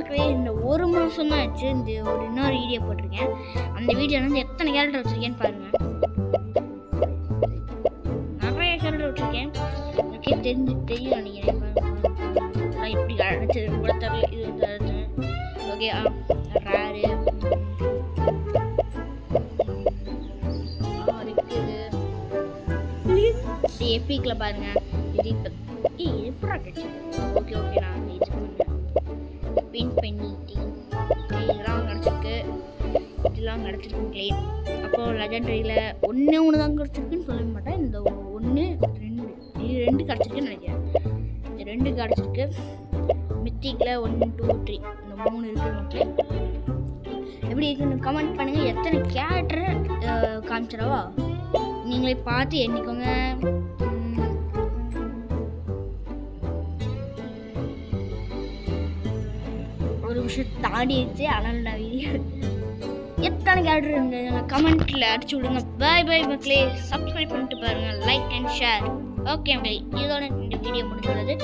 மக்களே இந்த ஒரு மாதம் தான் ஆச்சு இந்த இன்னொரு வீடியோ போட்டிருக்கேன். அந்த வீடியோவில் வந்து எத்தனை கேரக்டர் வச்சுருக்கேன்னு பாருங்கள். நிறைய கேரக்டர் வச்சுருக்கேன். எனக்கே தெரியும் நினைக்கிறேன். இப்படி அழைச்சது கூட தெரியல. இது வந்து ஓகே ரேரு எப்பிக்கில் பாருங்க. இது இப்போ எப்படா கிடைச்சது? ஓகே நான் இது பெயிண்ட் பண்ணிட்டேன். இதெல்லாம் கிடச்சிருக்கு, இதெல்லாம் கிடச்சிருக்குங்களே. அப்போது லெஜெண்டரியில் ஒன்று தான் கிடச்சிருக்குன்னு சொல்ல மாட்டேன். இந்த 1 2 கிடச்சிருக்குன்னு நினைக்கிறேன். இந்த 2 கிடச்சிருக்கு. மித்திக்கில் 1 2 3 இந்த 3 இருக்குது மக்களே. எப்படி இருக்குன்னு கமெண்ட் பண்ணுங்கள். எத்தனை கேரக்டர் காமிச்சிடவா நீங்களே பார்த்து எண்ணிக்கோங்க. ஒரு விஷயம் தாண்டிடுச்சு. ஆனால் நான் வீடியோ எத்தனை கேரக்டர் இருந்தது கமெண்ட்டில் அடிச்சு விடுங்க. பை மக்களே. சப்ஸ்கிரைப் பண்ணிட்டு பாருங்கள், லைக் அண்ட் ஷேர். ஓகே மக்களே, இதோட இந்த வீடியோ முடிஞ்சுள்ளது.